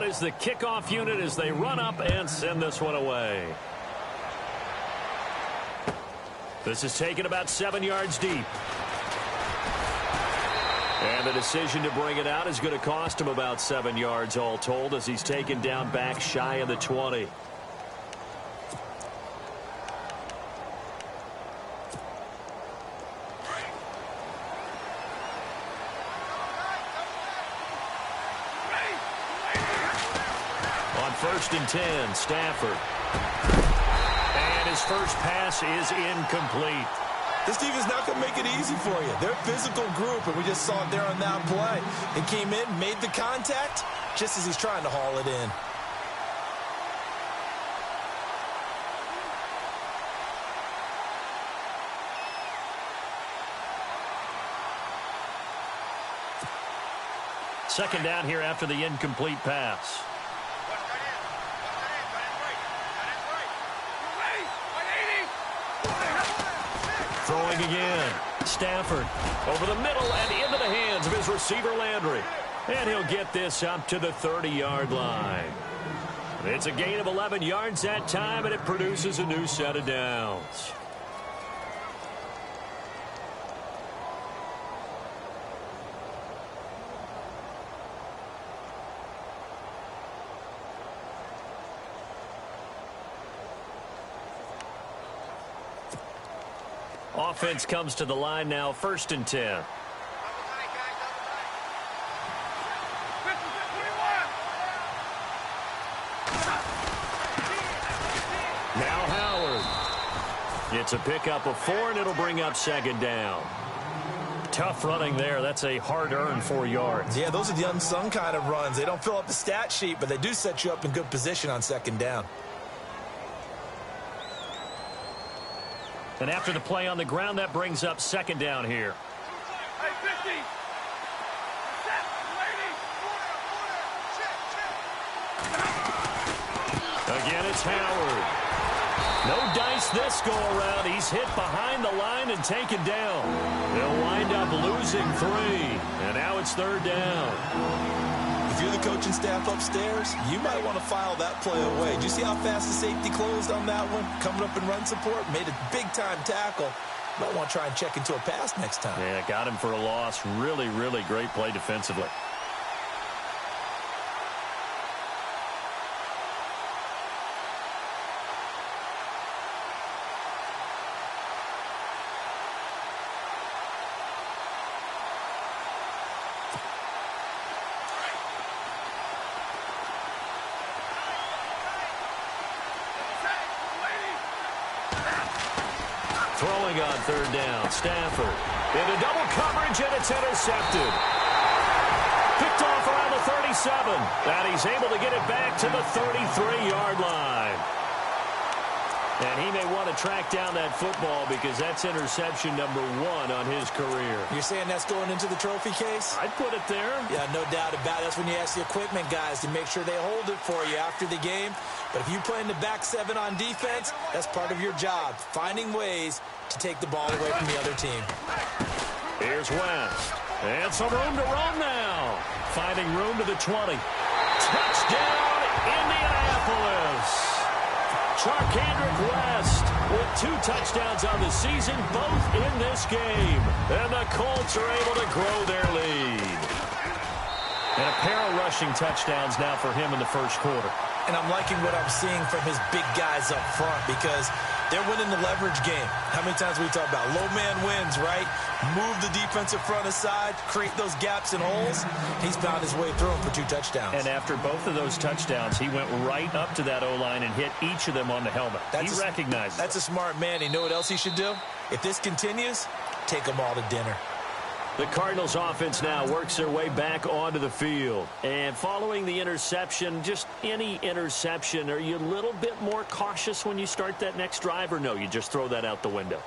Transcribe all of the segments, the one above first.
out is the kickoff unit as they run up and send this one away. This is taken about 7 yards deep. And the decision to bring it out is going to cost him about 7 yards all told as he's taken down back shy of the 20. On 1st and 10, Stafford. And his first pass is incomplete. This defense is not going to make it easy for you. They're a physical group, and we just saw it there on that play. It came in, made the contact, just as he's trying to haul it in. Second down here after the incomplete pass. Throwing again. Stafford over the middle and into the hands of his receiver Landry. And he'll get this up to the 30-yard line. It's a gain of 11 yards that time, and it produces a new set of downs. Offense comes to the line now, 1st and 10. Now Howard. It's a pickup of 4, and it'll bring up 2nd down. Tough running there. That's a hard-earned 4 yards. Yeah, those are the unsung kind of runs. They don't fill up the stat sheet, but they do set you up in good position on 2nd down. And after the play on the ground, that brings up 2nd down here. Again, it's Howard. No dice this go around. He's hit behind the line and taken down. They'll wind up losing 3. And now it's 3rd down. If you're the coaching staff upstairs, you might want to file that play away. Do you see how fast the safety closed on that one? Coming up in run support, made a big-time tackle. Might want to try and check into a pass next time. Yeah, got him for a loss. Really, really great play defensively. Throwing on 3rd down, Stafford. Into double coverage, and it's intercepted. Picked off around the 37. And he's able to get it back to the 33-yard line. And he may want to track down that football because that's interception number 1 on his career. You're saying that's going into the trophy case? I'd put it there. Yeah, no doubt about it. That's when you ask the equipment guys to make sure they hold it for you after the game. But if you play in the back 7 on defense, that's part of your job, finding ways to take the ball away from the other team. Here's West. And some room to run now. Finding room to the 20. Touchdown, Indianapolis. Charkandrick West with 2 touchdowns on the season, both in this game. And the Colts are able to grow their lead. And a pair of rushing touchdowns now for him in the first quarter. And I'm liking what I'm seeing from his big guys up front because they're winning the leverage game. How many times we talk about low man wins, right? Move the defensive front aside, create those gaps and holes. He's found his way through them for 2 touchdowns. And after both of those touchdowns, he went right up to that O-line and hit each of them on the helmet. He recognized it. That's a smart man. You know what else he should do? If this continues, take them all to dinner. The Cardinals offense now works their way back onto the field. And following the interception, just any interception, are you a little bit more cautious when you start that next drive, or no, you just throw that out the window?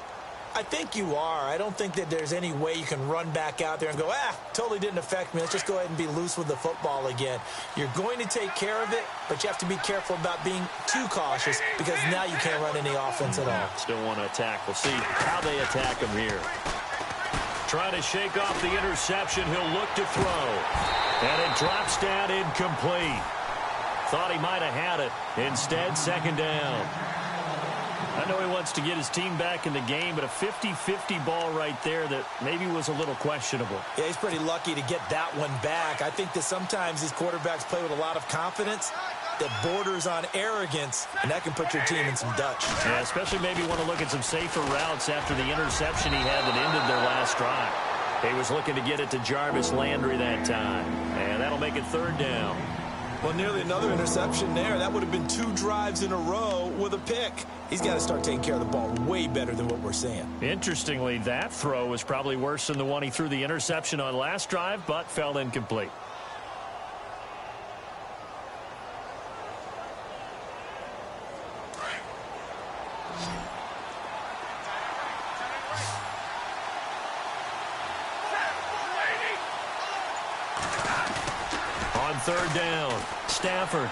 I think you are. I don't think that there's any way you can run back out there and go, totally didn't affect me. Let's just go ahead and be loose with the football again. You're going to take care of it, but you have to be careful about being too cautious because now you can't run any offense at all. Still want to attack. We'll see how they attack him here. Trying to shake off the interception. He'll look to throw. And it drops down incomplete. Thought he might have had it. Instead, second down. I know he wants to get his team back in the game, but a 50-50 ball right there that maybe was a little questionable. Yeah, he's pretty lucky to get that one back. I think that sometimes these quarterbacks play with a lot of confidence that borders on arrogance, and that can put your team in some Dutch. Yeah, especially maybe want to look at some safer routes after the interception he had that ended their last drive. He was looking to get it to Jarvis Landry that time, and that'll make it third down. Well, nearly another interception there. That would have been 2 drives in a row with a pick. He's got to start taking care of the ball way better than what we're seeing. Interestingly, that throw was probably worse than the one he threw the interception on last drive, but fell incomplete. Third down, Stafford.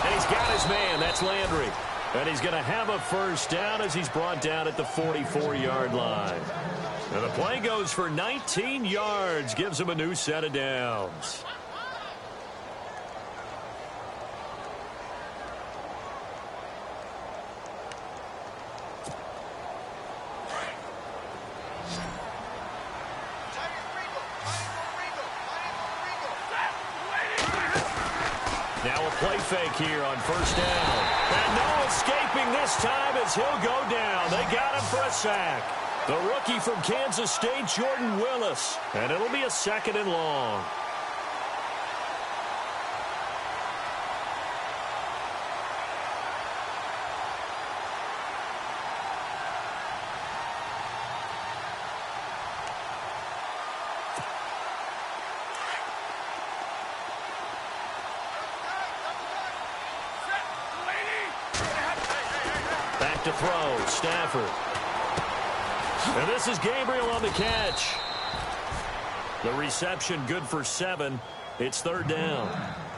And he's got his man. That's Landry. And he's going to have a first down as he's brought down at the 44-yard line. And the play goes for 19 yards, gives him a new set of downs. Now a play fake here on first down. And no escaping this time as he'll go down. They got him for a sack. The rookie from Kansas State, Jordan Willis. And it'll be a second and long. To throw, Stafford. And this is Gabriel on the catch. The reception good for 7. It's third down.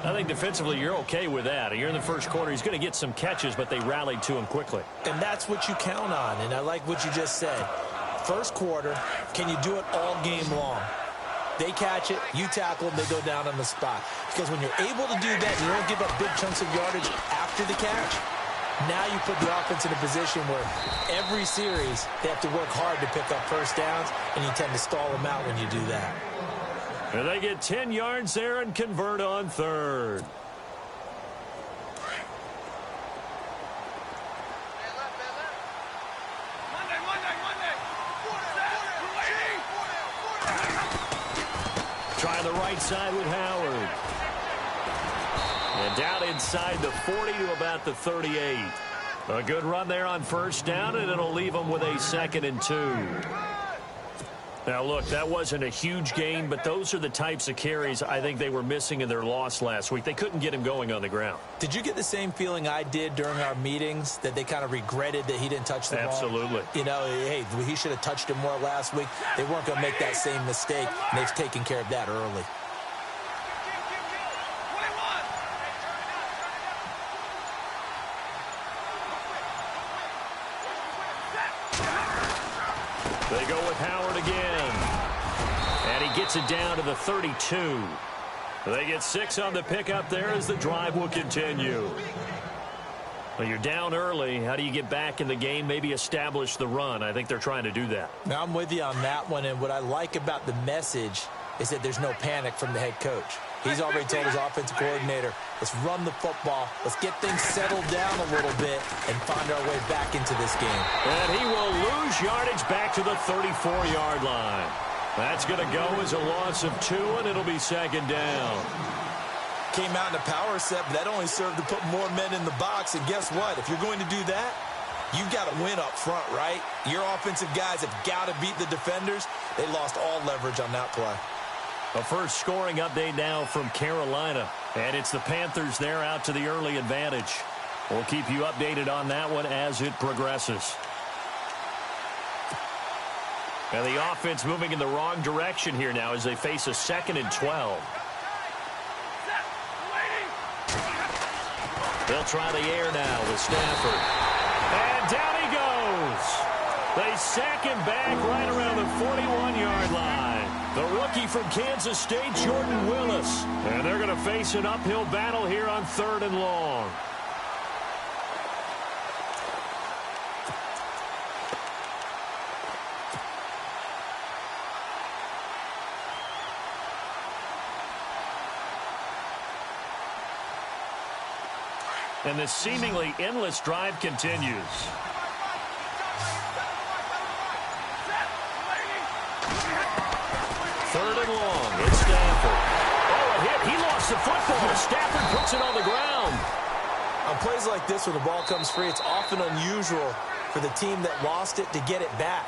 I think defensively you're okay with that. You're in the first quarter. He's going to get some catches, but they rallied to him quickly. And that's what you count on, and I like what you just said. First quarter, can you do it all game long? They catch it, you tackle them, they go down on the spot. Because when you're able to do that, you don't give up big chunks of yardage after the catch. Now you put the offense in a position where every series they have to work hard to pick up first downs, and you tend to stall them out when you do that. And they get 10 yards there and convert on third. Trying the right side with Howard. And down inside the 40 to about the 38. A good run there on first down, and it'll leave them with a 2nd and 2. Now, look, that wasn't a huge gain, but those are the types of carries I think they were missing in their loss last week. They couldn't get him going on the ground. Did you get the same feeling I did during our meetings, that they kind of regretted that he didn't touch the ball? Absolutely. You know, hey, he should have touched it more last week. They weren't going to make that same mistake, and they've taken care of that early. They go with Howard again. And he gets it down to the 32. They get 6 on the pickup there as the drive will continue. Well, you're down early. How do you get back in the game, maybe establish the run? I think they're trying to do that. Now, I'm with you on that one, and what I like about the message is that there's no panic from the head coach. He's already told his offensive coordinator, let's run the football, let's get things settled down a little bit and find our way back into this game. And he will lose yardage back to the 34-yard line. That's going to go as a loss of 2, and it'll be 2nd down. Came out in a power set, but that only served to put more men in the box. And guess what? If you're going to do that, you've got to win up front, right? Your offensive guys have got to beat the defenders. They lost all leverage on that play. A first scoring update now from Carolina. And it's the Panthers there out to the early advantage. We'll keep you updated on that one as it progresses. And the offense moving in the wrong direction here now as they face a 2nd and 12. They'll try the air now with Stafford. And down he goes. They sack him back right around the 41-yard line. the rookie from Kansas State, Jordan Willis. And they're going to face an uphill battle here on 3rd and long. And this seemingly endless drive continues. Third and long. It's Stafford. Oh, a hit. He lost the football. Stafford puts it on the ground. On plays like this where the ball comes free, it's often unusual for the team that lost it to get it back.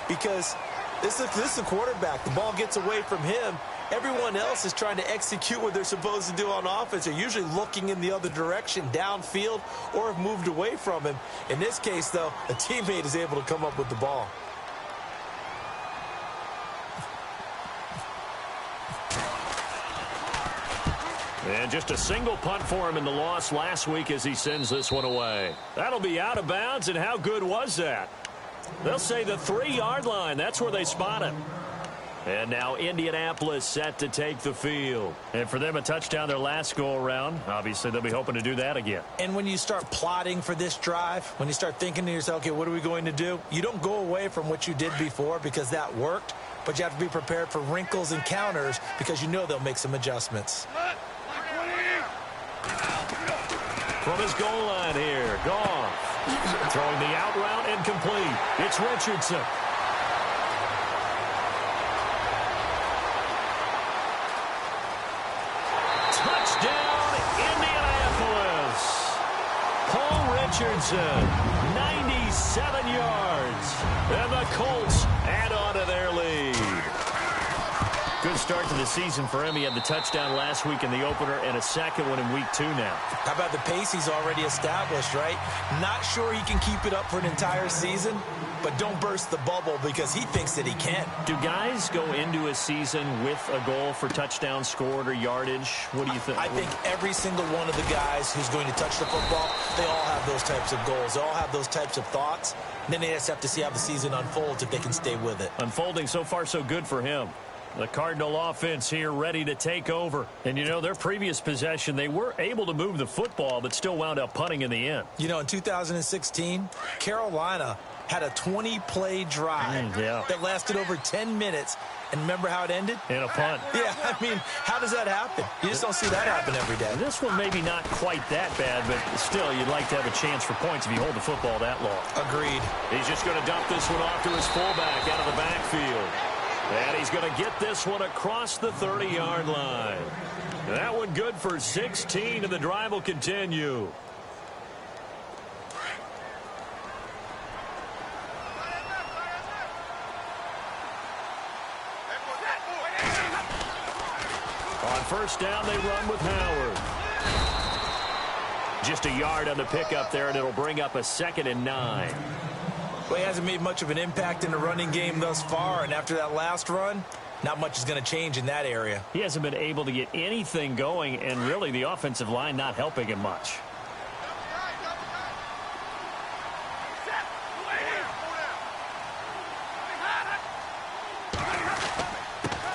Because this is a quarterback. The ball gets away from him. Everyone else is trying to execute what they're supposed to do on offense. They're usually looking in the other direction, downfield, or have moved away from him. In this case, though, a teammate is able to come up with the ball. And just a single punt for him in the loss last week as he sends this one away. That'll be out of bounds, and how good was that? They'll say the 3-yard line. That's where they spot it. And now Indianapolis set to take the field. And for them, a touchdown their last go-around. Obviously, they'll be hoping to do that again. And when you start plotting for this drive, when you start thinking to yourself, okay, what are we going to do? You don't go away from what you did before because that worked, but you have to be prepared for wrinkles and counters because you know they'll make some adjustments. From his goal line here, Goff. Throwing the out route and complete. It's Richardson. Touchdown, Indianapolis. Paul Richardson, 97 yards. And the Colts add on to their lead. Good start to the season for him. He had the touchdown last week in the opener and a second one in week 2 now. How about the pace he's already established, right? Not sure he can keep it up for an entire season, but don't burst the bubble because he thinks that he can. Do guys go into a season with a goal for touchdowns scored or yardage? What do you think? I think every single one of the guys who's going to touch the football, they all have those types of goals. They all have those types of thoughts. And then they just have to see how the season unfolds if they can stay with it. Unfolding so far so good for him. The Cardinal offense here ready to take over. And, you know, their previous possession, they were able to move the football but still wound up punting in the end. You know, in 2016, Carolina had a 20-play drive that lasted over 10 minutes. And remember how it ended? In a punt. Yeah, I mean, how does that happen? You just don't see that happen every day. This one maybe not quite that bad, but still, you'd like to have a chance for points if you hold the football that long. Agreed. He's just going to dump this one off to his fullback out of the backfield. And he's going to get this one across the 30-yard line. That one good for 16, and the drive will continue. On first down, they run with Howard. Just a yard on the pickup there, and it'll bring up a 2nd and 9. Well, he hasn't made much of an impact in the running game thus far, and after that last run, not much is going to change in that area. He hasn't been able to get anything going, and really the offensive line not helping him much.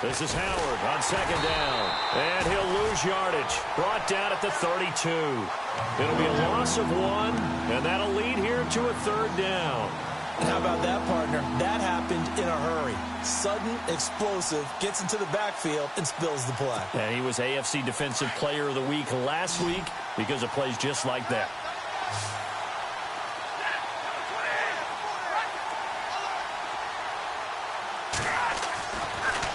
This is Howard on 2nd down, and he'll lose yardage. Brought down at the 32. It'll be a loss of 1, and that'll lead here to a 3rd down. How about that, partner? That happened in a hurry. Sudden, explosive, gets into the backfield, and spills the play. And he was AFC Defensive Player of the Week last week because of plays just like that.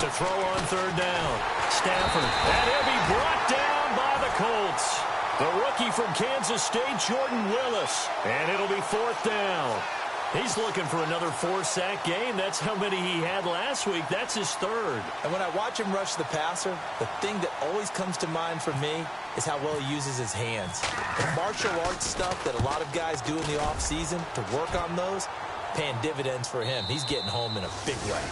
To throw on 3rd down. Stafford. And he'll be brought down by the Colts. The rookie from Kansas State, Jordan Willis. And it'll be 4th down. He's looking for another 4-sack game. That's how many he had last week. That's his 3rd. And when I watch him rush the passer, the thing that always comes to mind for me is how well he uses his hands. The martial arts stuff that a lot of guys do in the offseason to work on those, paying dividends for him. He's getting home in a big way.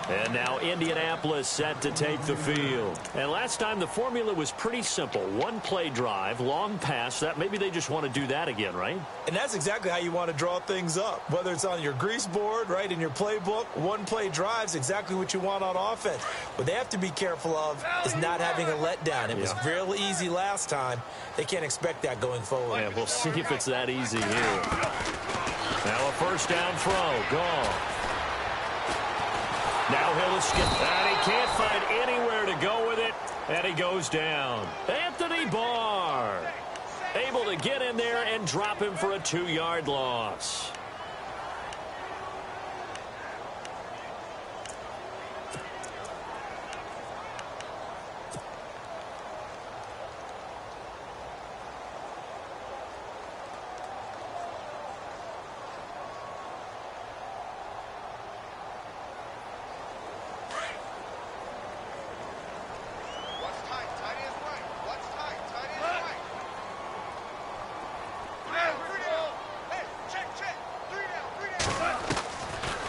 And now Indianapolis set to take the field. And last time the formula was pretty simple. One play drive, long pass. That maybe they just want to do that again, right? And that's exactly how you want to draw things up. Whether it's on your grease board, right, in your playbook, one play drive is exactly what you want on offense. What they have to be careful of is not having a letdown. It was real easy last time. They can't expect that going forward. Yeah, we'll see if it's that easy here. Now a first down throw. Gone. Now he'll escape, and he can't find anywhere to go with it, and he goes down. Anthony Barr able to get in there and drop him for a 2-yard loss.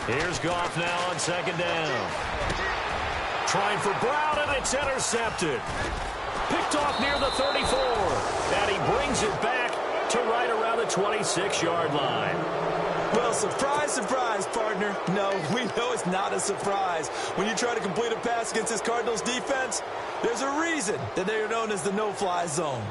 Here's Goff now on second down. Trying for Brown, and it's intercepted. Picked off near the 34. And he brings it back to right around the 26-yard line. Well, surprise, surprise, partner. No, we know it's not a surprise. When you try to complete a pass against this Cardinals defense, there's a reason that they are known as the no-fly zone.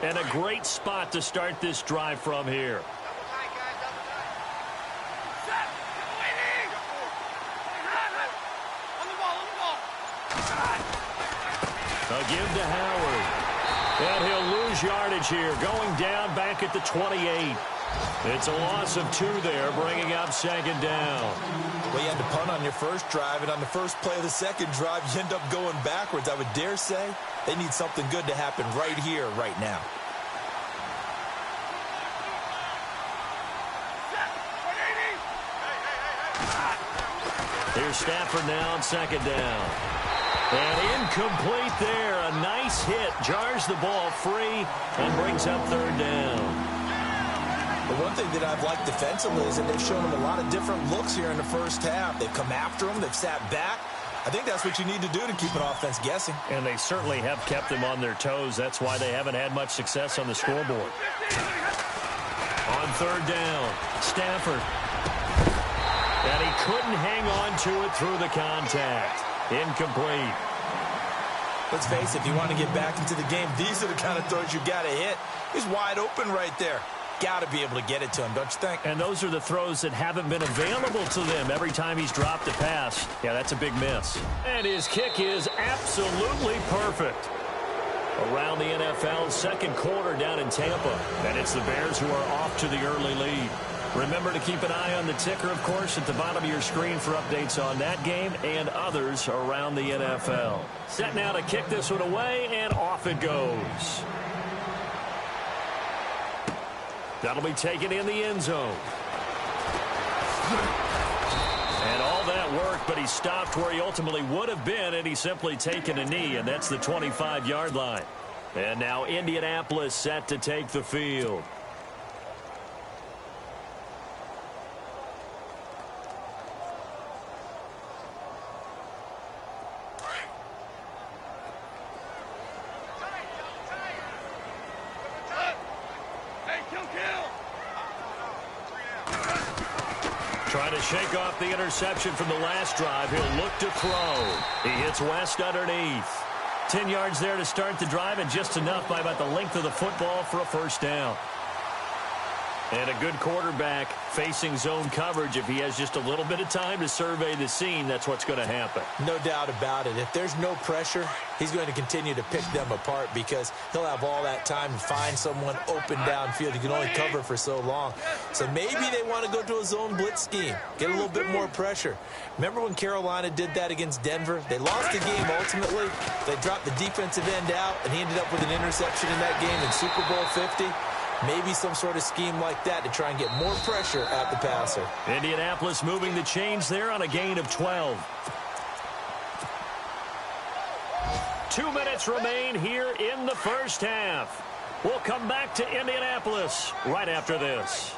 And a great spot to start this drive from here. A give to Howard. And he'll lose yardage here, going down back at the 28. It's a loss of 2 there, bringing up second down. Well, you had to punt on your first drive, and on the first play of the second drive, you end up going backwards. I would dare say they need something good to happen right here, right now. Here's Stafford now on second down. And incomplete there. A nice hit. Jars the ball free and brings up third down. The one thing that I've liked defensively is that they've shown them a lot of different looks here in the first half. They've come after them. They've sat back. I think that's what you need to do to keep an offense guessing. And they certainly have kept them on their toes. That's why they haven't had much success on the scoreboard. On third down, Stafford. And he couldn't hang on to it through the contact. Incomplete. Let's face it, if you want to get back into the game, these are the kind of throws you got to hit. He's wide open right there. Got to be able to get it to him, don't you think? And those are the throws that haven't been available to them every time he's dropped a pass. Yeah, that's a big miss. And his kick is absolutely perfect. Around the NFL, second quarter down in Tampa. And it's the Bears who are off to the early lead. Remember to keep an eye on the ticker, of course, at the bottom of your screen for updates on that game and others around the NFL. Set now to kick this one away, and off it goes. That'll be taken in the end zone. And all that work, but he stopped where he ultimately would have been, and he's simply taken a knee, and that's the 25-yard line. And now Indianapolis set to take the field. Trying to shake off the interception from the last drive. He'll look to throw. He hits West underneath. 10 yards there to start the drive, and just enough by about the length of the football for a first down. And a good quarterback facing zone coverage. If he has just a little bit of time to survey the scene, that's what's going to happen. No doubt about it. If there's no pressure, he's going to continue to pick them apart because he'll have all that time to find someone open downfield. He can only cover for so long. So maybe they want to go to a zone blitz scheme, get a little bit more pressure. Remember when Carolina did that against Denver? They lost the game ultimately. They dropped the defensive end out, and he ended up with an interception in that game in Super Bowl 50. Maybe some sort of scheme like that to try and get more pressure at the passer. Indianapolis moving the chains there on a gain of 12. 2 minutes remain here in the first half. We'll come back to Indianapolis right after this.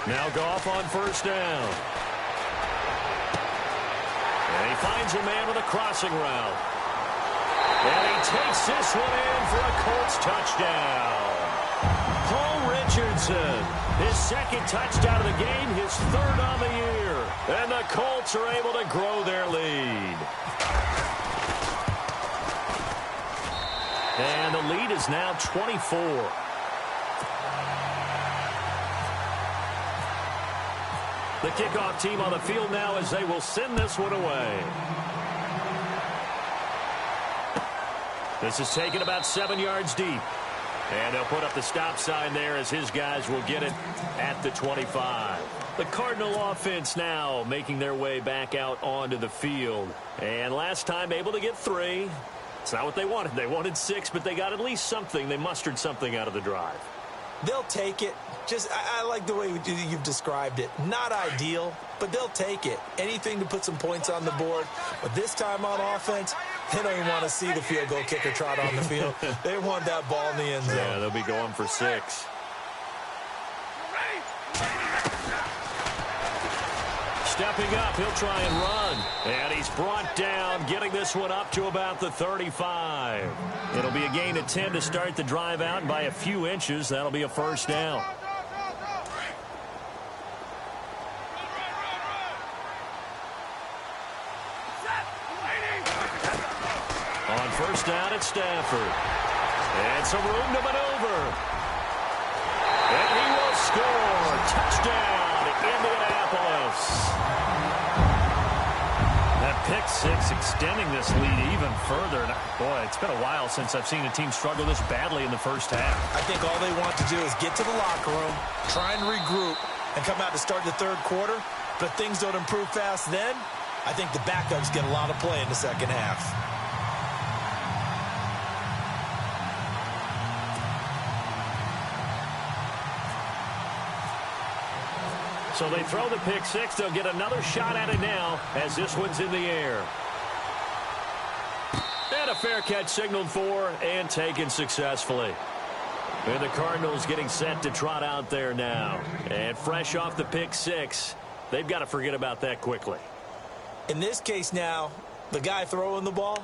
Now Goff on first down. And he finds a man with a crossing route. And he takes this one in for a Colts touchdown. Paul Richardson, his second touchdown of the game, his third on the year. And the Colts are able to grow their lead. And the lead is now 24. The kickoff team on the field now as they will send this one away. This is taken about 7 yards deep. And they'll put up the stop sign there as his guys will get it at the 25. The Cardinal offense now making their way back out onto the field. And last time able to get 3. It's not what they wanted. They wanted 6, but they got at least something. They mustered something out of the drive. They'll take it. I like the way you've described it. Not ideal, but they'll take it. Anything to put some points on the board. But this time on offense, they don't even want to see the field goal kicker trot on the field. They want that ball in the end zone. Yeah, they'll be going for 6. Stepping up, he'll try and run. And he's brought down, getting this one up to about the 35. It'll be a gain of 10 to start the drive out, and by a few inches, that'll be a first down. On first down at Stafford. And some room to maneuver. And he will score. Touchdown, Indianapolis. That pick six extending this lead even further. And boy, it's been a while since I've seen a team struggle this badly in the first half. I think all they want to do is get to the locker room, try and regroup, and come out to start the third quarter. But if things don't improve fast then, I think the backups get a lot of play in the second half. So they throw the pick six. They'll get another shot at it now as this one's in the air. And a fair catch signaled for and taken successfully. And the Cardinals getting set to trot out there now. And fresh off the pick six, they've got to forget about that quickly. In this case now, the guy throwing the ball,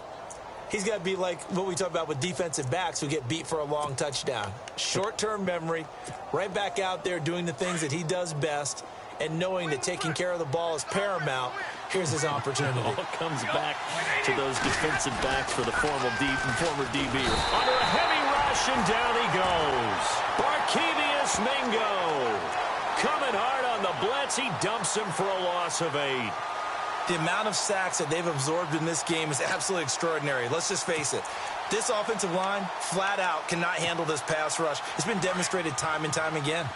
he's got to be like what we talk about with defensive backs who get beat for a long touchdown. Short-term memory, right back out there doing the things that he does best, and knowing that taking care of the ball is paramount. Here's his opportunity. It all comes back to those defensive backs for the former DB. Under a heavy rush, and down he goes. Barkevius Mingo coming hard on the blitz. He dumps him for a loss of 8. The amount of sacks that they've absorbed in this game is absolutely extraordinary. Let's just face it. This offensive line, flat out, cannot handle this pass rush. It's been demonstrated time and time again.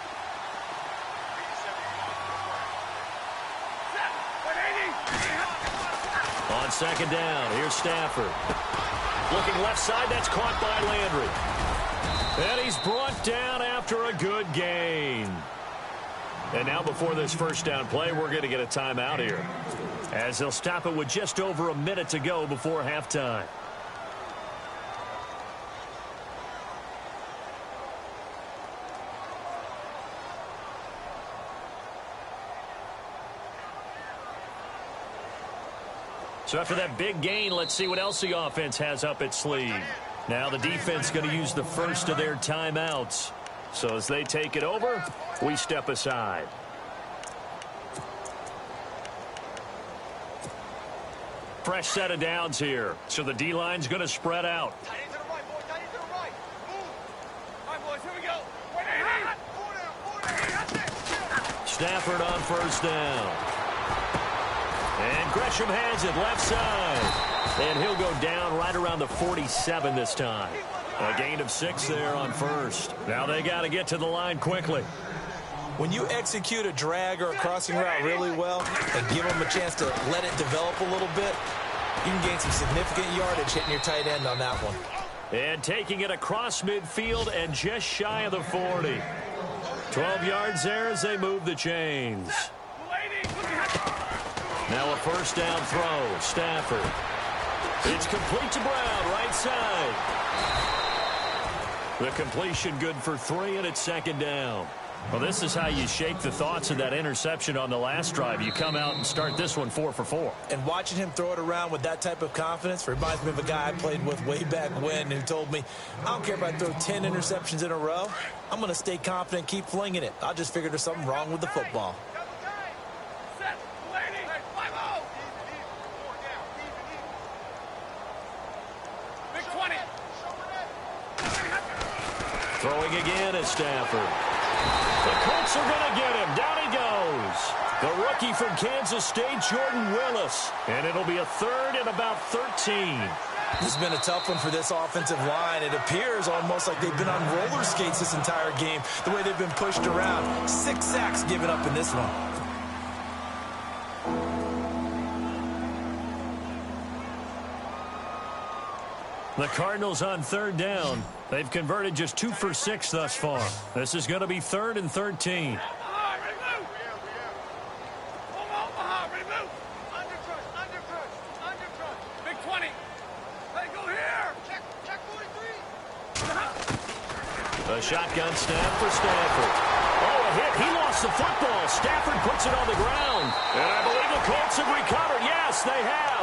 On second down, here's Stafford. Looking left side, that's caught by Landry. And he's brought down after a good gain. And now before this first down play, we're going to get a timeout here, as they'll stop it with just over a minute to go before halftime. So after that big gain, let's see what else the offense has up its sleeve. Now the defense going to use the first of their timeouts. So as they take it over, we step aside. Fresh set of downs here. So the D-line's going to spread out. Stafford on first down. And Gresham has it left side. And he'll go down right around the 47 this time. A gain of 6 there on first. Now they got to get to the line quickly. When you execute a drag or a crossing route really well and give them a chance to let it develop a little bit, you can gain some significant yardage hitting your tight end on that one. And taking it across midfield and just shy of the 40. 12 yards there as they move the chains. Now a first down throw. Stafford. It's complete to Brown, right side. The completion good for 3, and it's second down. Well, this is how you shake the thoughts of that interception on the last drive. You come out and start this one 4 for 4. And watching him throw it around with that type of confidence reminds me of a guy I played with way back when who told me, I don't care if I throw 10 interceptions in a row. I'm going to stay confident, keep flinging it. I just figured there's something wrong with the football. Throwing again at Stafford. The Colts are going to get him. Down he goes. The rookie from Kansas State, Jordan Willis. And it'll be a third and about 13. This has been a tough one for this offensive line. It appears almost like they've been on roller skates this entire game, the way they've been pushed around. 6 sacks given up in this one. The Cardinals on third down. They've converted just 2 for 6 thus far. This is going to be 3rd and 13. Big 20. Hey, go here. Check 43. A shotgun snap for Stafford. Oh, a hit. He lost the football. Stafford puts it on the ground. And I believe the Colts have recovered. Yes, they have.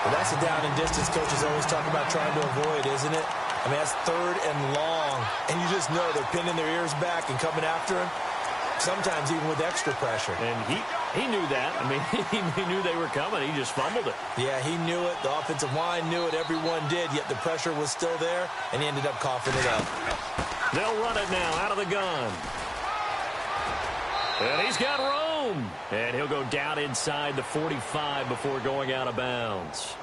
Well, that's a down and distance coaches always talk about trying to avoid, isn't it? I mean, that's 3rd and long. And you just know they're pinning their ears back and coming after him, sometimes even with extra pressure. And he knew that. I mean, he knew they were coming. He just fumbled it. Yeah, he knew it. The offensive line knew it. Everyone did, yet the pressure was still there, and he ended up coughing it up. They'll run it now out of the gun. And he's got room. And he'll go down inside the 45 before going out of bounds.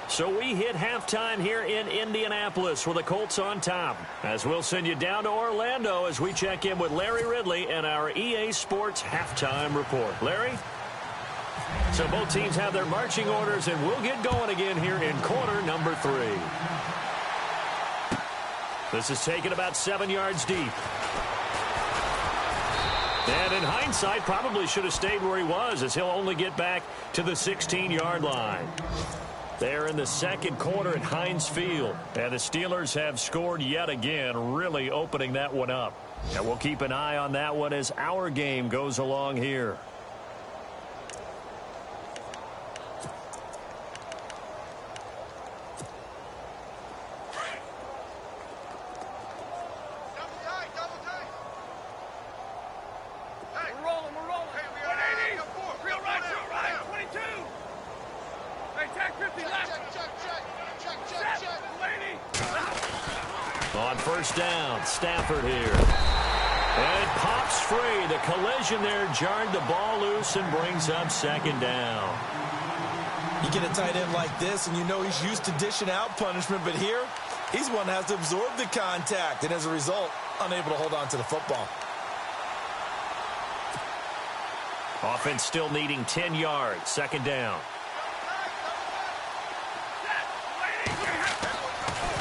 So we hit halftime here in Indianapolis with the Colts on top. As we'll send you down to Orlando as we check in with Larry Ridley and our EA Sports halftime report. Larry? So both teams have their marching orders, and we'll get going again here in quarter number 3. This is taken about 7 yards deep. And in hindsight, probably should have stayed where he was, as he'll only get back to the 16-yard line. They're in the second quarter at Heinz Field. And the Steelers have scored yet again, really opening that one up. And we'll keep an eye on that one as our game goes along here. On first down, Stafford here. And it pops free. The collision there jarred the ball loose and brings up second down. You get a tight end like this, and you know he's used to dishing out punishment, but here, he's one that has to absorb the contact, and as a result, unable to hold on to the football. Offense still needing 10 yards. Second down.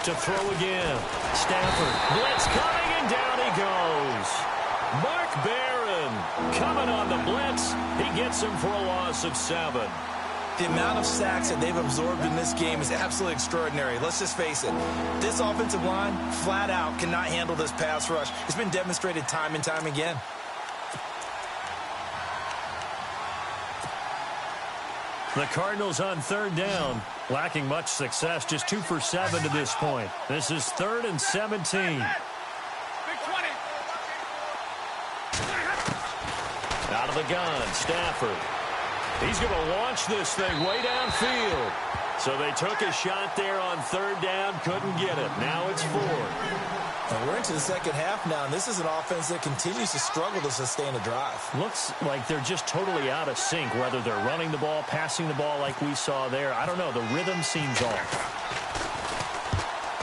To throw again. Stafford. Blitz coming, and down he goes. Mark Barron coming on the blitz. He gets him for a loss of 7. The amount of sacks that they've absorbed in this game is absolutely extraordinary. Let's just face it. This offensive line, flat out, cannot handle this pass rush. It's been demonstrated time and time again. The Cardinals on third down, lacking much success, just 2 for 7 to this point. This is 3rd and 17. Out of the gun, Stafford. He's going to launch this thing way downfield. So they took a shot there on third down, couldn't get it. Now it's 4th. And we're into the second half now, and this is an offense that continues to struggle to sustain a drive. Looks like they're just totally out of sync, whether they're running the ball, passing the ball like we saw there. I don't know. The rhythm seems off.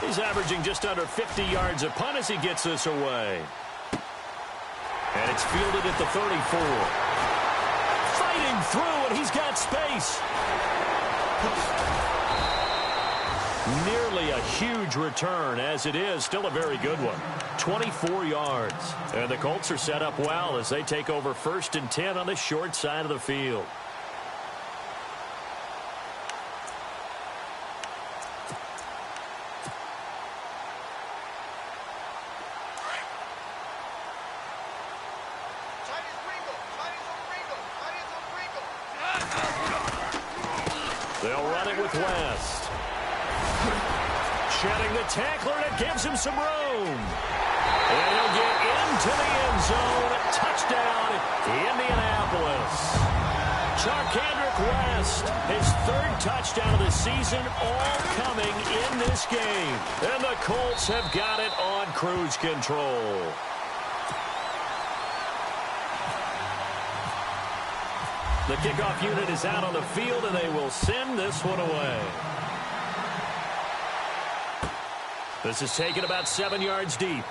He's averaging just under 50 yards a punt as he gets this away. And it's fielded at the 34. Fighting through, and he's got space. Nearly a huge return, as it is still a very good one. 24 yards. And the Colts are set up well as they take over 1st and 10 on the short side of the field. They'll run it with West. Shedding the tackler, and it gives him some room. And he'll get into the end zone. Touchdown, Indianapolis. Charkandrick West, his third touchdown of the season, all coming in this game. And the Colts have got it on cruise control. The kickoff unit is out on the field, and they will send this one away. This is taken about 7 yards deep.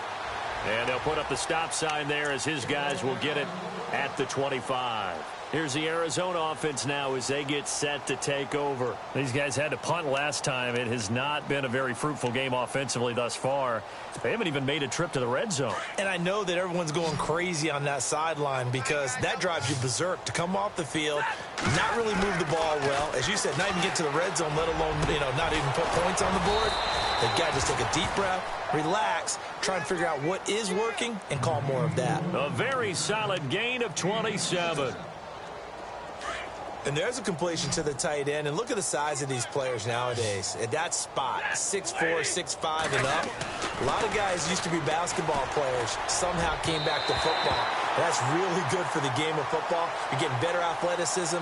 And they'll put up the stop sign there as his guys will get it at the 25. Here's the Arizona offense now as they get set to take over. These guys had to punt last time. It has not been a very fruitful game offensively thus far. They haven't even made a trip to the red zone. And I know that everyone's going crazy on that sideline because that drives you berserk to come off the field, not really move the ball well. As you said, not even get to the red zone, let alone, not even put points on the board. They've got to just take a deep breath, relax, try and figure out what is working, and call more of that. A very solid gain of 27. And there's a completion to the tight end. And look at the size of these players nowadays. At that spot, 6'4", 6'5", and up. A lot of guys used to be basketball players, somehow came back to football. That's really good for the game of football. You're getting better athleticism,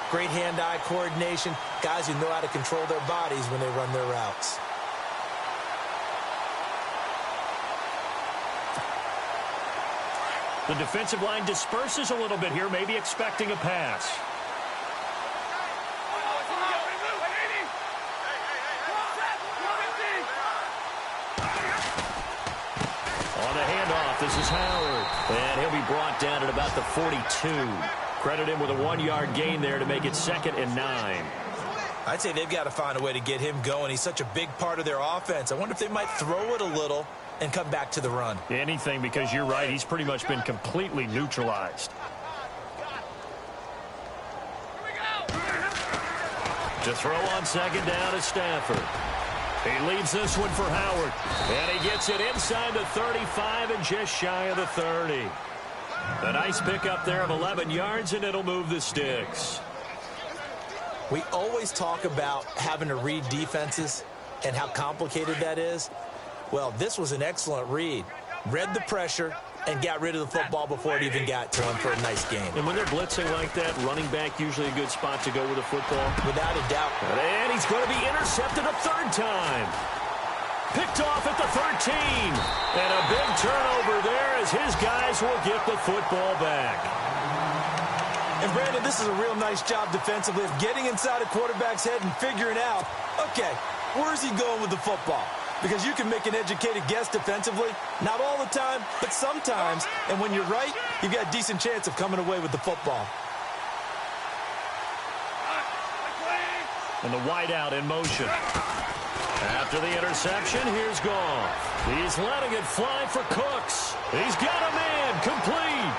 great hand-eye coordination, guys who know how to control their bodies when they run their routes. The defensive line disperses a little bit here, maybe expecting a pass. On the handoff, this is Howard. And he'll be brought down at about the 42. Credit him with a 1-yard gain there to make it 2nd and 9. I'd say they've got to find a way to get him going. He's such a big part of their offense. I wonder if they might throw it a little and come back to the run. Anything, because you're right. He's pretty much been completely neutralized. To throw on 2nd down is Stafford. He leads this one for Howard. And he gets it inside the 35 and just shy of the 30. A nice pickup there of 11 yards, and it'll move the sticks. We always talk about having to read defenses and how complicated that is. Well, this was an excellent read. Read the pressure and got rid of the football before it even got to him for a nice gain. And when they're blitzing like that, running back usually a good spot to go with the football. Without a doubt. And he's going to be intercepted a 3rd time. Picked off at the 13. And a big turnover there as his guys will get the football back. And, Brandon, this is a real nice job defensively of getting inside a quarterback's head and figuring out, okay, where's he going with the football? Because you can make an educated guess defensively. Not all the time, but sometimes. And when you're right, you've got a decent chance of coming away with the football. And the wideout in motion. After the interception, here's Goff. He's letting it fly for Cooks. He's got a man complete.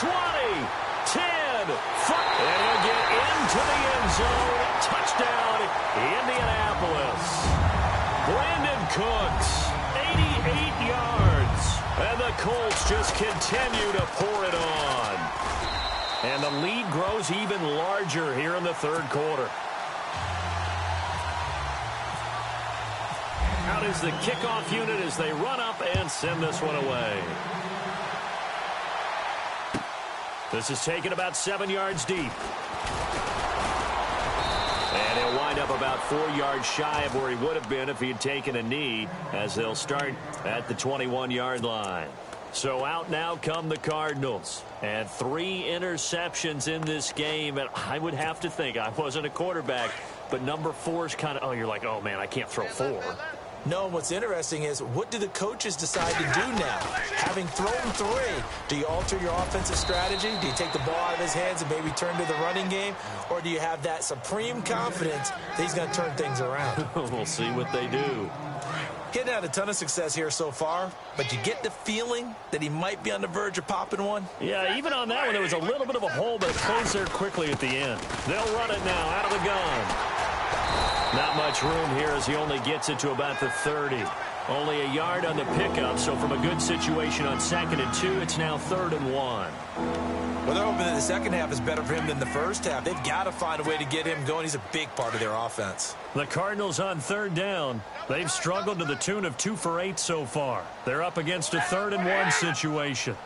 20, 10, 5. And he'll get into the end zone. Touchdown, Indianapolis. Brandon Cooks, 88 yards. And the Colts just continue to pour it on. And the lead grows even larger here in the 3rd quarter. Out is the kickoff unit as they run up and send this one away. This is taken about 7 yards deep. And he'll wind up about 4 yards shy of where he would have been if he had taken a knee, as they'll start at the 21-yard line. So out now come the Cardinals. And 3 interceptions in this game. And I would have to think, I wasn't a quarterback, but number 4 is kind of, you're like, oh, man, I can't throw 4. No, what's interesting is what do the coaches decide to do now? Having thrown 3, do you alter your offensive strategy? Do you take the ball out of his hands and maybe turn to the running game? Or do you have that supreme confidence that he's going to turn things around? We'll see what they do. He hadn't had a ton of success here so far, but you get the feeling that he might be on the verge of popping one. Yeah, even on that one, there was a little bit of a hole, but it closed there quickly at the end. They'll run it now out of the gun. Not much room here as he only gets it to about the 30. Only a yard on the pickup, so from a good situation on 2nd and 2, it's now 3rd and 1. Well, they're hoping that the second half is better for him than the first half. They've got to find a way to get him going. He's a big part of their offense. The Cardinals on 3rd down. They've struggled to the tune of 2 for 8 so far. They're up against a 3rd and 1 situation.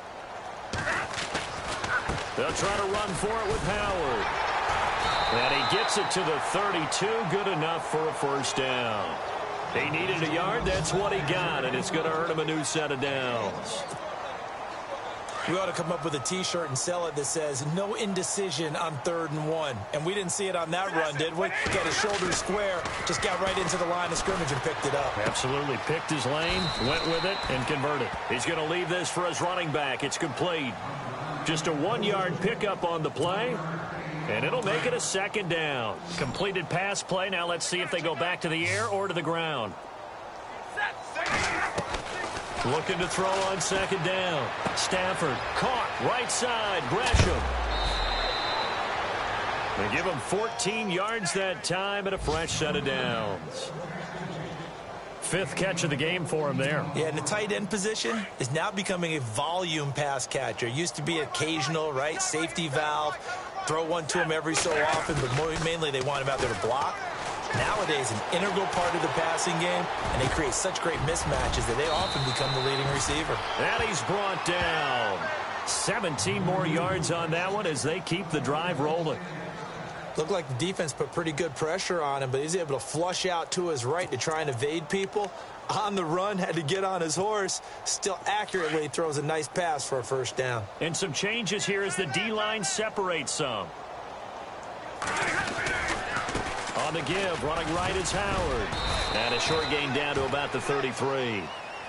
They'll try to run for it with Howard. And he gets it to the 32. Good enough for a first down. He needed a yard. That's what he got, and it's going to earn him a new set of downs. We ought to come up with a T-shirt and sell it that says, no indecision on 3rd and 1. And we didn't see it on that run, did we? Got his shoulders square, just got right into the line of scrimmage and picked it up. Absolutely. Picked his lane, went with it, and converted. He's going to leave this for his running back. It's complete. Just a 1-yard pickup on the play, and it'll make it a 2nd down. Completed pass play. Now let's see if they go back to the air or to the ground. Looking to throw on 2nd down. Stafford caught right side. Gresham. They give him 14 yards that time and a fresh set of downs. 5th catch of the game for him there. Yeah, and the tight end position is now becoming a volume pass catcher. Used to be occasional, right? Safety valve. Throw one to him every so often, but mainly they want him out there to block. Nowadays, an integral part of the passing game, and they create such great mismatches that they often become the leading receiver. And he's brought down. 17 more yards on that one as they keep the drive rolling. Looked like the defense put pretty good pressure on him, but he's able to flush out to his right to try and evade people. On the run, had to get on his horse. Still accurately throws a nice pass for a first down. And some changes here as the D-line separates some. On the give, running right is Howard. And a short gain down to about the 33.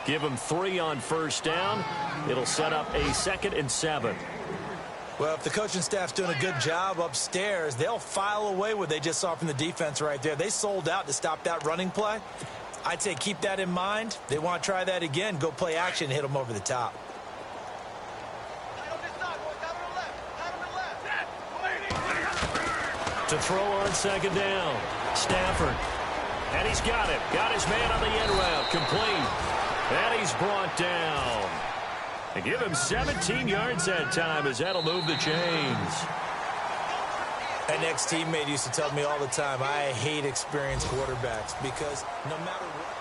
Give him 3 on first down. It'll set up a 2nd and 7. Well, if the coaching staff's doing a good job upstairs, they'll file away what they just saw from the defense right there. They sold out to stop that running play. I'd say keep that in mind. They want to try that again. Go play action and hit them over the top. To throw on 2nd down. Stafford. And he's got it. Got his man on the end route. Complete. And he's brought down. And give him 17 yards that time as that'll move the chains. An ex-teammate used to tell me all the time, I hate experienced quarterbacks because no matter what.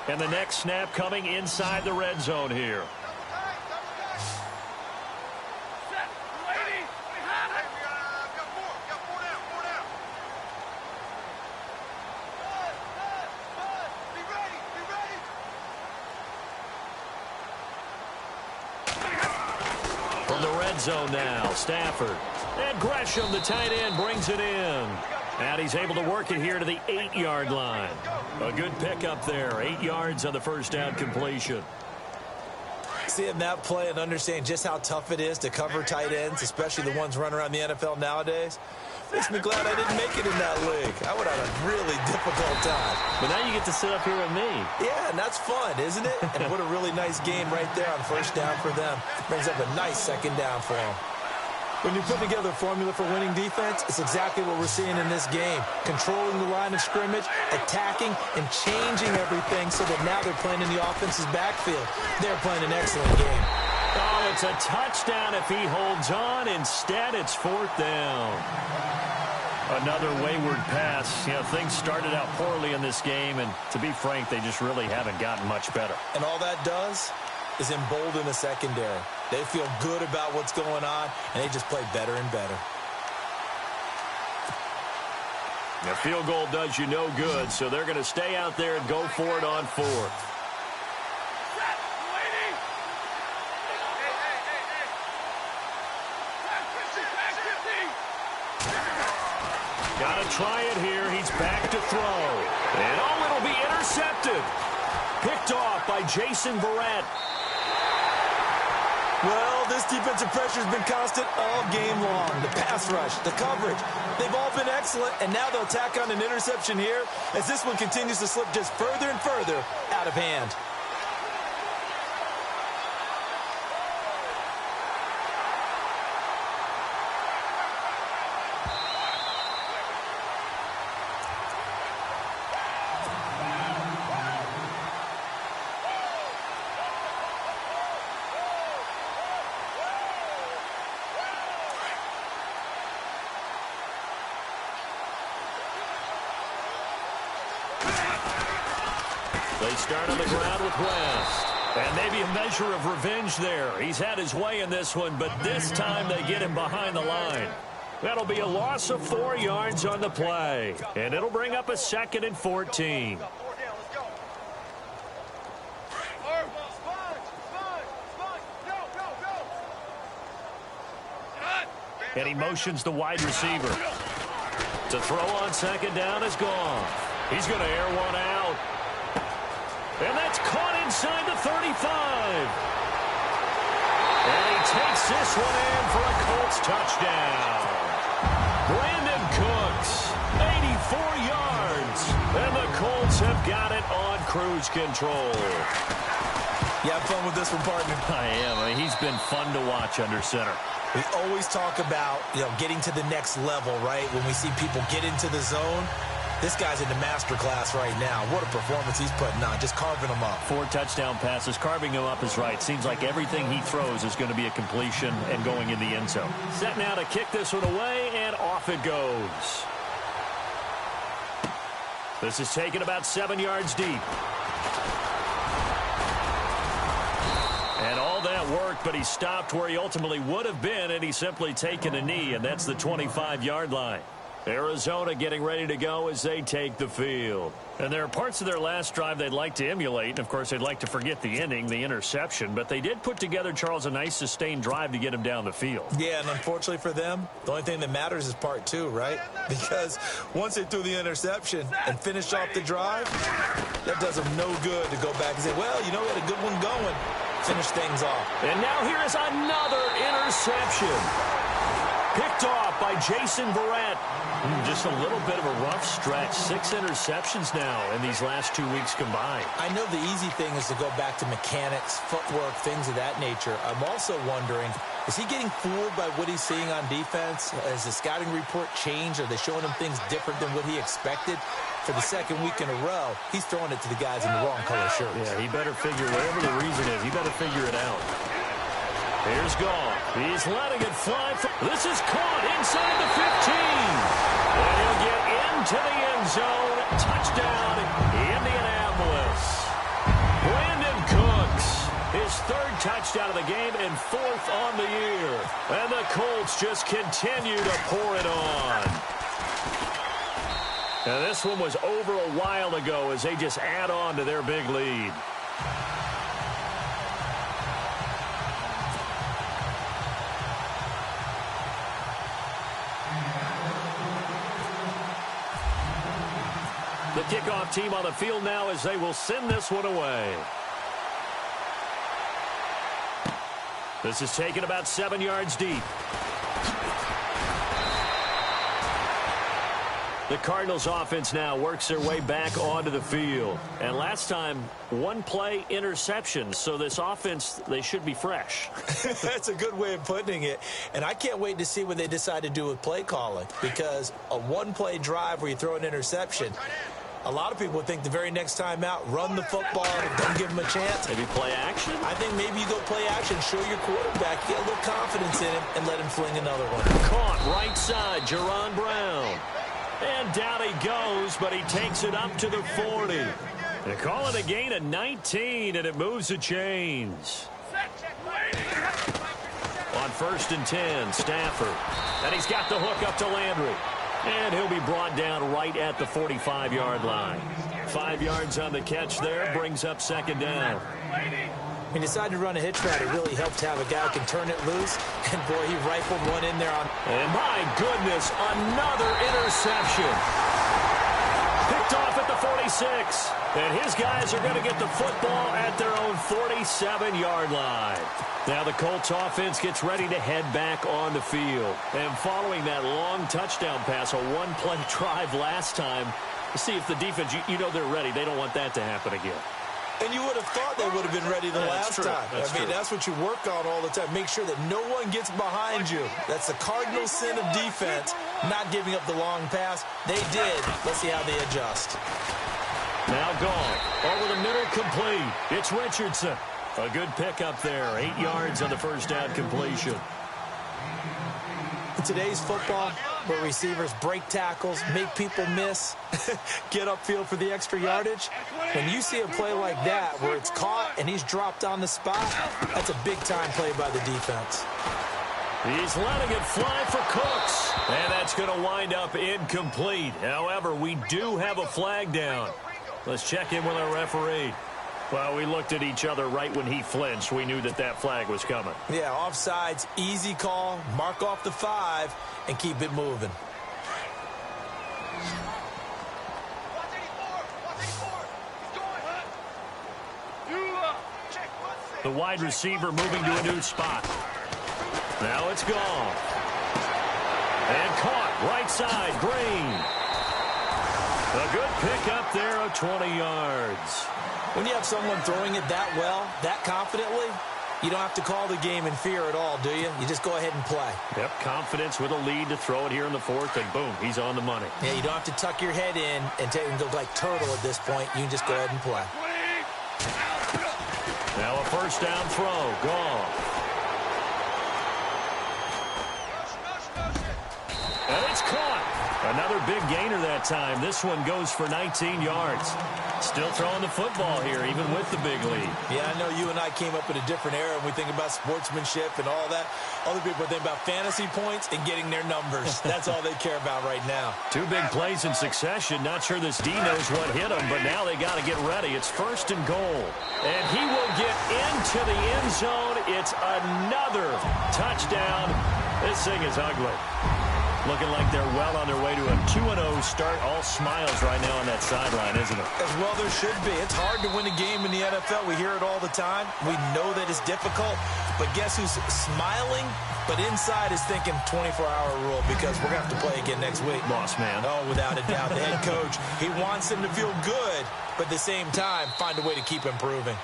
And the next snap coming inside the red zone here. From the red zone now, Stafford. And Gresham, the tight end, brings it in. And he's able to work it here to the 8-yard line. A good pickup there. 8 yards on the first down completion. Seeing that play and understand just how tough it is to cover tight ends, especially the ones running around the NFL nowadays, makes me glad I didn't make it in that league. I would have a really difficult time. But now you get to sit up here with me. Yeah, and that's fun, isn't it? And what a really nice game right there on first down for them. Brings up a nice 2nd down for them. When you put together a formula for winning defense, it's exactly what we're seeing in this game. Controlling the line of scrimmage, attacking, and changing everything so that now they're playing in the offense's backfield. They're playing an excellent game. Oh, it's a touchdown if he holds on. Instead, it's 4th down. Another wayward pass. You know, things started out poorly in this game, and to be frank, they just really haven't gotten much better. And all that does is embolden the secondary. They feel good about what's going on, and they just play better and better. The field goal does you no good, so they're going to stay out there and go for it on 4th. Got to try it here. He's back to throw. And oh, it'll be intercepted. Picked off by Jason Verrett. Well, this defensive pressure has been constant all game long. The pass rush, the coverage, they've all been excellent, and now they'll tack on an interception here as this one continues to slip just further and further out of hand. They start on the ground with West. And maybe a measure of revenge there. He's had his way in this one, but this time they get him behind the line. That'll be a loss of 4 yards on the play. And it'll bring up a 2nd and 14. And he motions the wide receiver. To throw on 2nd down is gone. He's going to air one out. And that's caught inside the 35. And he takes this one in for a Colts touchdown. Brandon Cooks, 84 yards. And the Colts have got it on cruise control. You have fun with this one, partner? I am. I mean, he's been fun to watch under center. We always talk about, getting to the next level, right? When we see people get into the zone, this guy's in the master class right now. What a performance he's putting on, just carving them up. 4 touchdown passes. Carving him up is right. Seems like everything he throws is going to be a completion and going in the end zone. Set now to kick this one away, and off it goes. This is taken about 7 yards deep. And all that worked, but he stopped where he ultimately would have been, and he's simply taken a knee, and that's the 25-yard line. Arizona getting ready to go as they take the field. And there are parts of their last drive they'd like to emulate. And, of course, they'd like to forget the ending, the interception. But they did put together, Charles, a nice sustained drive to get him down the field. Yeah, and unfortunately for them, the only thing that matters is part 2, right? Because once they threw the interception and finished off the drive, that does them no good to go back and say, well, we had a good one going. Finish things off. And now here is another interception. Picked off by Jason Verrett. Just a little bit of a rough stretch. 6 interceptions now in these last 2 weeks combined. I know the easy thing is to go back to mechanics, footwork, things of that nature. I'm also wondering, is he getting fooled by what he's seeing on defense? Has the scouting report changed? Are they showing him things different than what he expected? For the 2nd week in a row, he's throwing it to the guys in the wrong color shirts. Yeah, he better figure, whatever the reason is, he better figure it out. Here's Goff. He's letting it fly. This is caught inside the 15. And he'll get into the end zone. Touchdown, Indianapolis. Brandon Cooks, his 3rd touchdown of the game and 4th on the year. And the Colts just continue to pour it on. Now, this one was over a while ago as they just add on to their big lead. The kickoff team on the field now as they will send this one away. This is taken about 7 yards deep. The Cardinals offense now works their way back onto the field. And last time, 1 play interception. So this offense, they should be fresh. That's a good way of putting it. And I can't wait to see what they decide to do with play calling. Because a 1-play drive where you throw an interception, a lot of people would think the very next time out, run the football and don't give him a chance. Maybe play action? I think maybe you go play action, show your quarterback, get a little confidence in him, and let him fling another one. Caught right side, Jerron Brown. And down he goes, but he takes it up to the 40. They call it a gain of 19, and it moves the chains. On 1st and 10, Stafford. And he's got the hook up to Landry. And he'll be brought down right at the 45-yard line. 5 yards on the catch there, brings up 2nd down. He decided to run a hitch route. It really helped to have a guy who can turn it loose. And, boy, he rifled one in there. And, my goodness, another interception. Picked off at the 46. And his guys are going to get the football at their own 47-yard line. Now the Colts offense gets ready to head back on the field. And following that long touchdown pass, a 1-play drive last time, to see if the defense, they're ready. They don't want that to happen again. And you would have thought they would have been ready the last time. That's what you work on all the time. Make sure that no one gets behind you. That's the cardinal sin of defense, not giving up the long pass. They did. Let's see how they adjust. Now gone. Over the middle, complete. It's Richardson. A good pickup there. 8 yards on the 1st down completion. In today's football, where receivers break tackles, make people miss, get upfield for the extra yardage. When you see a play like that where it's caught and he's dropped on the spot, that's a big-time play by the defense. He's letting it fly for Cooks. And that's going to wind up incomplete. However, we do have a flag down. Let's check in with our referee. Well, we looked at each other right when he flinched. We knew that that flag was coming. Yeah, offsides, easy call. Mark off the 5 and keep it moving. The wide receiver moving to a new spot. Now it's gone. And caught right side, Green. A good pick up there of 20 yards. When you have someone throwing it that well, that confidently, you don't have to call the game in fear at all, do you? You just go ahead and play. Yep, confidence with a lead to throw it here in the 4th, and boom, he's on the money. Yeah, you don't have to tuck your head in and go like turtle at this point. You can just go ahead and play. Now a first down throw, gone. And it's caught. Another big gainer that time. This one goes for 19 yards. Still throwing the football here, even with the big lead. Yeah, I know you and I came up in a different era, and we think about sportsmanship and all that. Other people think about fantasy points and getting their numbers. That's all they care about right now. 2 big plays in succession. Not sure this D knows what hit him, but now they got to get ready. It's 1st and goal. And he will get into the end zone. It's another touchdown. This thing is ugly. Looking like they're well on their way to a 2-0 start. All smiles right now on that sideline, isn't it? As well there should be. It's hard to win a game in the NFL. We hear it all the time. We know that it's difficult. But guess who's smiling, but inside is thinking 24-hour rule because we're going to have to play again next week. Boss man. Oh, without a doubt. The head coach, he wants them to feel good, but at the same time, find a way to keep improving.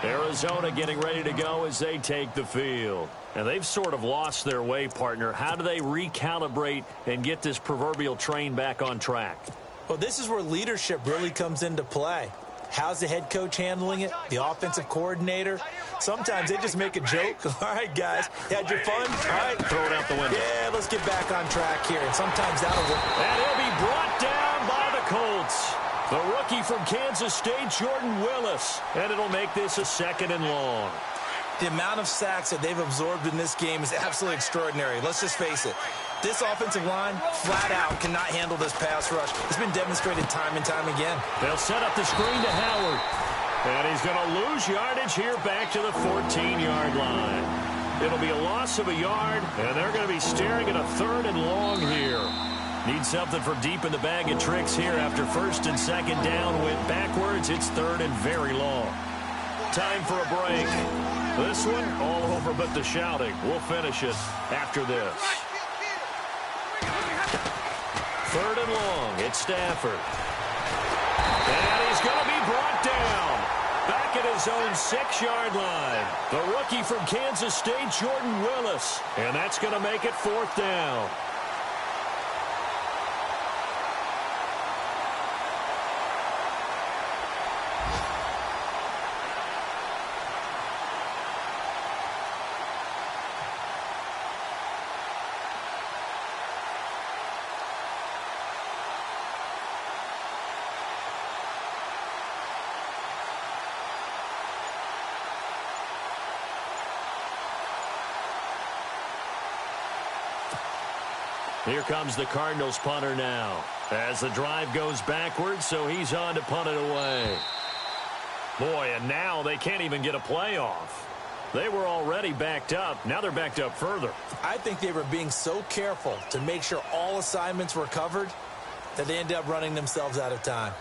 Arizona getting ready to go as they take the field. And they've sort of lost their way, partner. How do they recalibrate and get this proverbial train back on track? Well, this is where leadership really comes into play. How's the head coach handling it? The offensive coordinator? Sometimes they just make a joke. All right, guys, had your fun? All right. Throw it out the window. Yeah, let's get back on track here. And sometimes that'll work. And he'll be brought down by the Colts. The rookie from Kansas State, Jordan Willis. And it'll make this a 2nd and long. The amount of sacks that they've absorbed in this game is absolutely extraordinary. Let's just face it. This offensive line, flat out, cannot handle this pass rush. It's been demonstrated time and time again. They'll set up the screen to Howard. And he's going to lose yardage here back to the 14-yard line. It'll be a loss of a yard, and they're going to be staring at a 3rd and long here. Need something from deep in the bag of tricks here after 1st and 2nd down. Went backwards. It's 3rd and very long. Time for a break. This one, all over but the shouting. We'll finish it after this. 3rd and long. It's Stafford. And he's going to be brought down. Back at his own 6-yard line. The rookie from Kansas State, Jordan Willis. And that's going to make it 4th down. Here comes the Cardinals punter now. As the drive goes backwards, so he's on to punt it away. Boy, and now they can't even get a play off. They were already backed up. Now they're backed up further. I think they were being so careful to make sure all assignments were covered that they ended up running themselves out of time.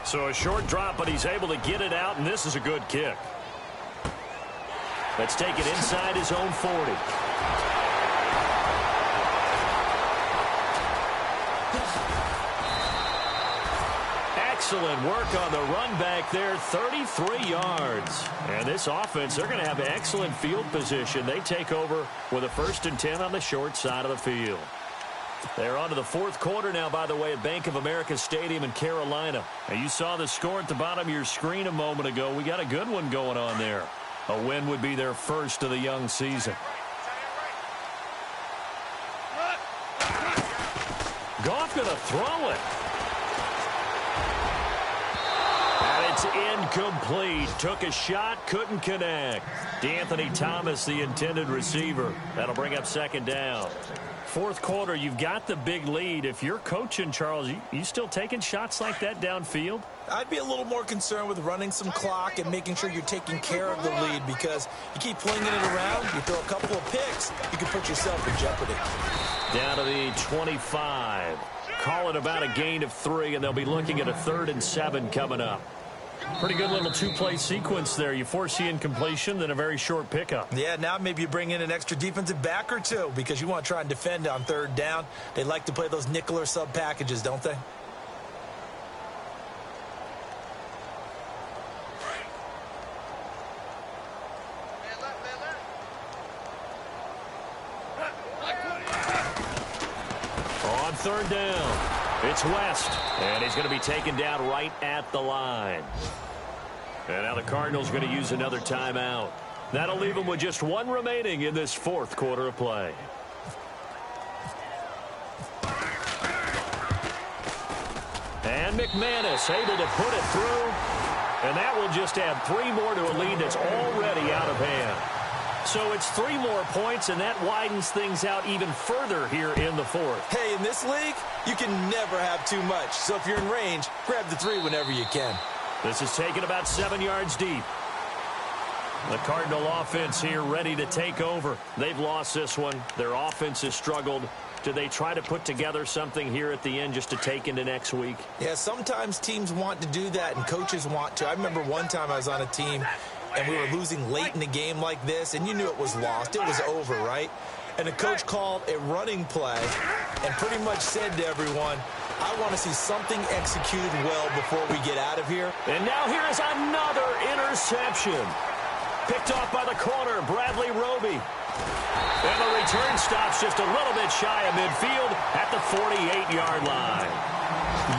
So a short drop, but he's able to get it out, and this is a good kick. Let's take it inside his own 40. Excellent work on the run back there, 33 yards. And this offense, they're going to have excellent field position. They take over with a 1st and 10 on the short side of the field. They're on to the fourth quarter now, by the way, at Bank of America Stadium in Carolina. Now, you saw the score at the bottom of your screen a moment ago. We got a good one going on there. A win would be their first of the young season. Goff going to throw it. And it's incomplete. Took a shot, couldn't connect. D'Anthony Thomas, the intended receiver. That'll bring up second down. Fourth quarter, you've got the big lead. If you're coaching, Charles, you still taking shots like that downfield? I'd be a little more concerned with running some clock and making sure you're taking care of the lead, because you keep flinging it around, you throw a couple of picks, you can put yourself in jeopardy. Down to the 25. Call it about a gain of 3, and they'll be looking at a 3rd and 7 coming up. Pretty good little two-play sequence there. You force the incompletion, then a very short pickup. Yeah, now maybe you bring in an extra defensive back or two, because you want to try and defend on 3rd down. They like to play those nickel or sub packages, don't they? On 3rd down. It's West, and he's going to be taken down right at the line. And now the Cardinals going to use another timeout. That'll leave them with just 1 remaining in this fourth quarter of play. And McManus able to put it through. And that will just add 3 more to a lead that's already out of hand. So it's 3 more points, and that widens things out even further here in the fourth. Hey, in this league, you can never have too much. So if you're in range, grab the 3 whenever you can. This is taken about 7 yards deep. The Cardinal offense here ready to take over. They've lost this one. Their offense has struggled. Do they try to put together something here at the end just to take into next week? Yeah, sometimes teams want to do that and coaches want to. I remember one time I was on a team and we were losing late in the game like this, and you knew it was lost. It was over, right? And the coach called a running play and pretty much said to everyone, I want to see something executed well before we get out of here. And now here is another interception. Picked off by the corner, Bradley Roby. And the return stops just a little bit shy of midfield at the 48-yard line.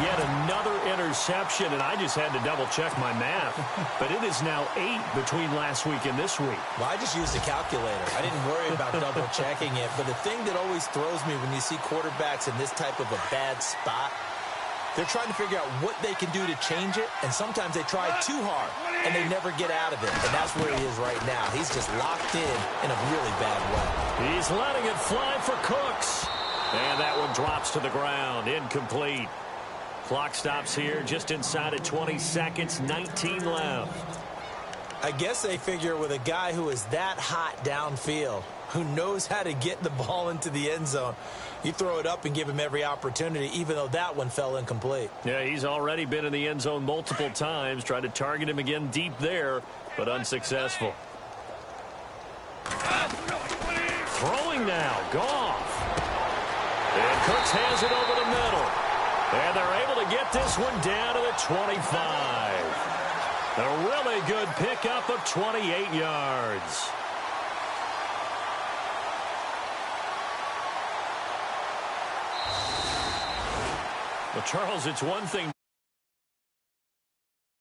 Yet another interception, and I just had to double-check my math. But it is now 8 between last week and this week. Well, I just used a calculator. I didn't worry about double-checking it. But the thing that always throws me when you see quarterbacks in this type of a bad spot, they're trying to figure out what they can do to change it, and sometimes they try too hard, and they never get out of it. And that's where he is right now. He's just locked in a really bad way. He's letting it fly for Cooks. And that one drops to the ground, incomplete. Clock stops here just inside of 20 seconds, 19 left. I guess they figure with a guy who is that hot downfield, who knows how to get the ball into the end zone, you throw it up and give him every opportunity, even though that one fell incomplete. Yeah, he's already been in the end zone multiple times, tried to target him again deep there, but unsuccessful. Throwing now, Goff. And Cooks has it over the middle. And they're able to get this one down to the 25. A really good pickup of 28 yards. Well, Charles, it's one thing